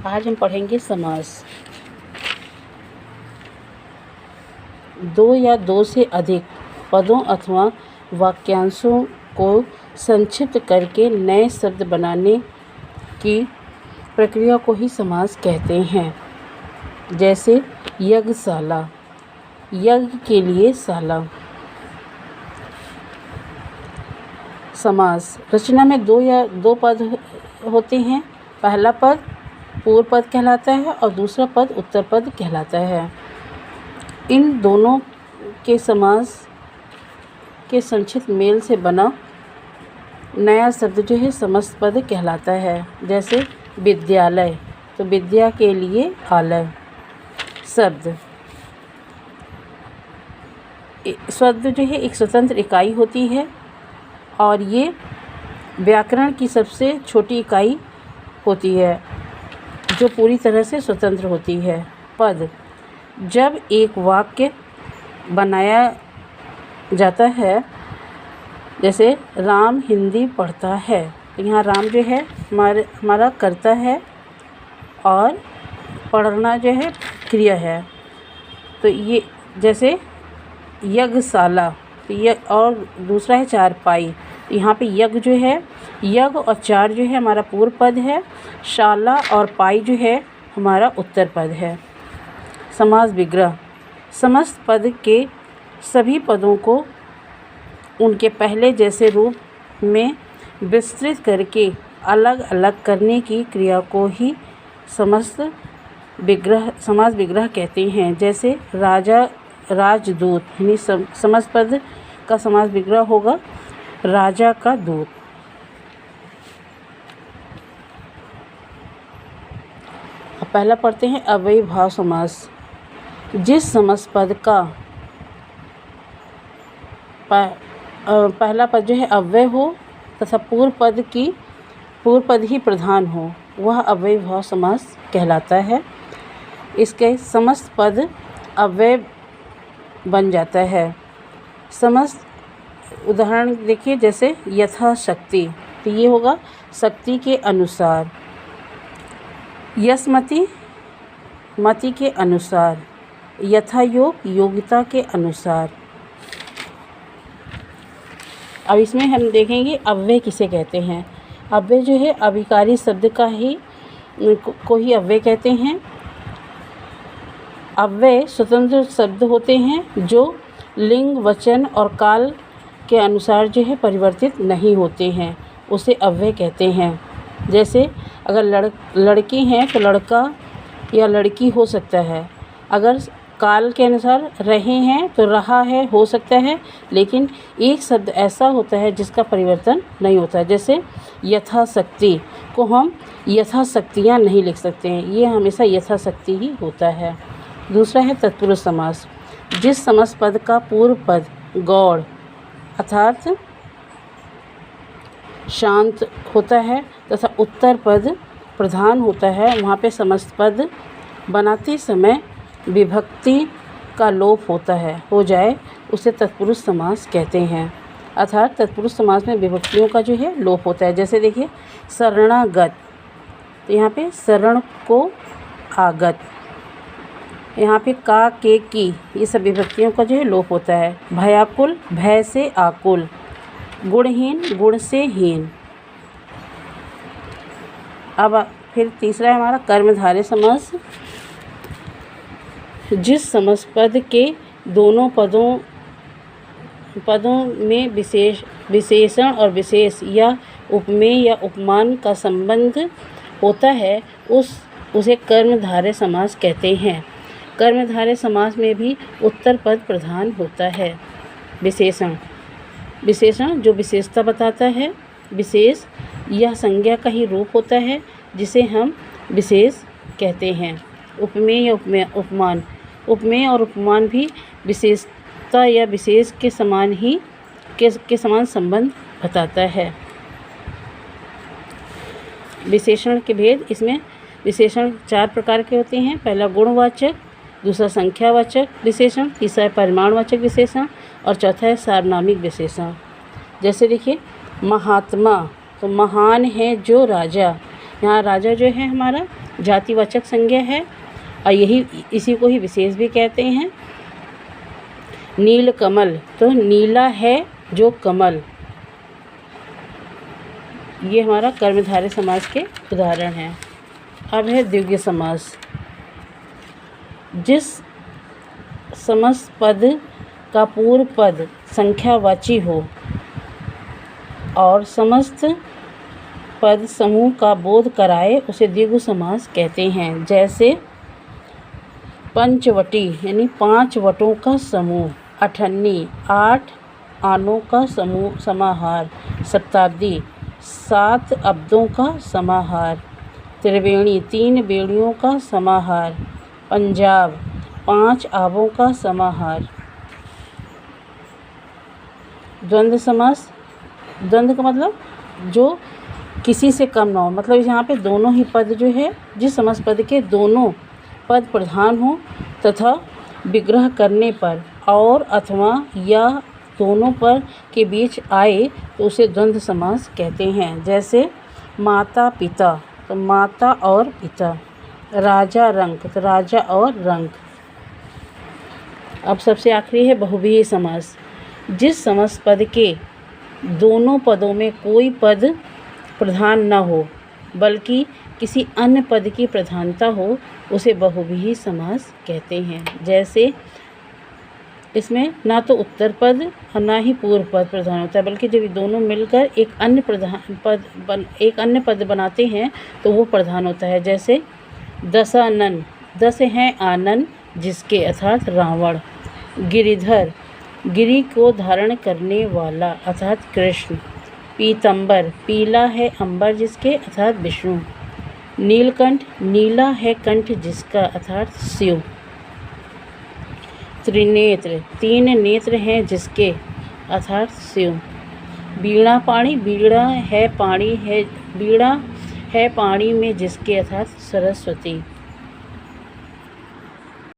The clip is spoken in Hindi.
आज हम पढ़ेंगे समास। दो या दो से अधिक पदों अथवा वाक्यांशों को संक्षिप्त करके नए शब्द बनाने की प्रक्रिया को ही समास कहते हैं। जैसे यज्ञशाला, यज्ञ के लिए शाला। समास रचना में दो या दो पद होते हैं। पहला पद पूर्व पद कहलाता है और दूसरा पद उत्तर पद कहलाता है। इन दोनों के समास के संक्षिप्त मेल से बना नया शब्द जो है समस्त पद कहलाता है। जैसे विद्यालय, तो विद्या के लिए आलय। शब्द जो है एक स्वतंत्र इकाई होती है और ये व्याकरण की सबसे छोटी इकाई होती है जो पूरी तरह से स्वतंत्र होती है। पद जब एक वाक्य बनाया जाता है, जैसे राम हिंदी पढ़ता है, तो यहाँ राम जो है हमारा कर्ता है और पढ़ना जो है क्रिया है। तो ये जैसे यज्ञशाला, तो और दूसरा है चारपाई। यहाँ पे यज्ञ जो है, यज्ञ और चार जो है हमारा पूर्व पद है, शाला और पाई जो है हमारा उत्तर पद है। समास विग्रह समस्त पद के सभी पदों को उनके पहले जैसे रूप में विस्तृत करके अलग अलग करने की क्रिया को ही समास विग्रह कहते हैं। जैसे राजा, राजदूत, यानी समस्त पद का समास विग्रह होगा राजा का दूत। अब पहला पढ़ते हैं अव्ययी भाव समास। जिस समस्त पद का पहला पद जो है अव्यय हो तथा पूर्व पद ही प्रधान हो, वह अव्ययी भाव समास कहलाता है। इसके समस्त पद अव्यय बन जाता है। समस्त उदाहरण देखिए, जैसे यथाशक्ति, तो ये होगा शक्ति के अनुसार। यशमति, मति के अनुसार। यथायोग, योग्यता के अनुसार। अब इसमें हम देखेंगे अव्यय किसे कहते हैं। अव्यय जो है अभिकारी शब्द का ही को ही अव्यय कहते हैं। अव्यय स्वतंत्र शब्द होते हैं जो लिंग, वचन और काल के अनुसार जो है परिवर्तित नहीं होते हैं, उसे अव्यय कहते हैं। जैसे अगर लड़की हैं तो लड़का या लड़की हो सकता है। अगर काल के अनुसार रहे हैं तो रहा है हो सकता है, लेकिन एक शब्द ऐसा होता है जिसका परिवर्तन नहीं होता। जैसे यथाशक्ति को हम यथाशक्तियाँ नहीं लिख सकते हैं, ये हमेशा यथाशक्ति ही होता है। दूसरा है तत्पुरुष समास। जिस समस्त पद का पूर्व पद गौड़ अर्थात शांत होता है तथा उत्तर पद प्रधान होता है, वहाँ पे समस्त पद बनाते समय विभक्ति का लोप हो जाए, उसे तत्पुरुष समास कहते हैं। अर्थात तत्पुरुष समास में विभक्तियों का जो है लोप होता है। जैसे देखिए शरणागत, तो यहाँ पे शरण को आगत, यहाँ पे का, के, की, ये सब विभक्तियों का जो है लोप होता है। भयाकुल, भय से आकुल। गुणहीन, गुण से हीन। अब फिर तीसरा है हमारा कर्मधारय समास। जिस समस्त पद के दोनों पदों में विशेषण और विशेष या उपमेय या उपमान का संबंध होता है, उसे कर्मधारय समास कहते हैं। कर्मधारय समास में भी उत्तर पद प्रधान होता है। विशेषण जो विशेषता बताता है। विशेष यह संज्ञा का ही रूप होता है जिसे हम विशेष कहते हैं। उपमेय या उपमान, उपमेय और उपमान भी विशेषता या विशेष के समान संबंध बताता है। विशेषण के भेद, इसमें विशेषण 4 प्रकार के होते हैं। पहला गुणवाचक, दूसरा संख्यावाचक विशेषण, तीसरा है परिमाणवाचक विशेषण और चौथा है सार्वनामिक विशेषण। जैसे देखिए महात्मा, तो महान है जो राजा, यहाँ राजा जो है हमारा जातिवाचक संज्ञा है और इसी को ही विशेष भी कहते हैं। नील कमल, तो नीला है जो कमल, ये हमारा कर्मधारय समास के उदाहरण हैं। अब है द्विगु समास। जिस समस्त पद का पूर्व पद संख्यावाची हो और समस्त पद समूह का बोध कराए उसे द्विगु समास कहते हैं। जैसे पंचवटी यानी 5 वटों का समूह, अठन्नी 8 आनों का समूह समाहार, शताब्दी 7 अब्दों का समाहार, त्रिवेणी 3 बेड़ियों का समाहार, पंजाब 5 आबों का समाहार। द्वंद्व समास, द्वंद्व का मतलब जो किसी से कम ना हो, मतलब यहाँ पे दोनों ही पद जो है, जिस समस्त पद के दोनों पद प्रधान हो तथा विग्रह करने पर और अथवा या दोनों पर के बीच आए तो उसे द्वंद्व समास कहते हैं। जैसे माता पिता, तो माता और पिता, राजा रंक, तो राजा और रंक। अब सबसे आखिरी है बहुव्रीहि समास। जिस समस्त पद के दोनों पदों में कोई पद प्रधान न हो बल्कि किसी अन्य पद की प्रधानता हो उसे बहुव्रीहि समास कहते हैं। जैसे इसमें ना तो उत्तर पद और ना ही पूर्व पद प्रधान होता है, बल्कि जब ये दोनों मिलकर एक अन्य पद बनाते हैं तो वो प्रधान होता है। जैसे दशानन, दस हैं आनन जिसके, अर्थात रावण। गिरिधर, गिरि को धारण करने वाला, अर्थात कृष्ण। पीतंबर, पीला है अंबर जिसके, अर्थात विष्णु। नीलकंठ, नीला है कंठ जिसका, अर्थात शिव। त्रिनेत्र, 3 नेत्र हैं जिसके, अर्थात शिव। वीणा पाणी, वीणा है पाणी में जिसके, अर्थात सरस्वती।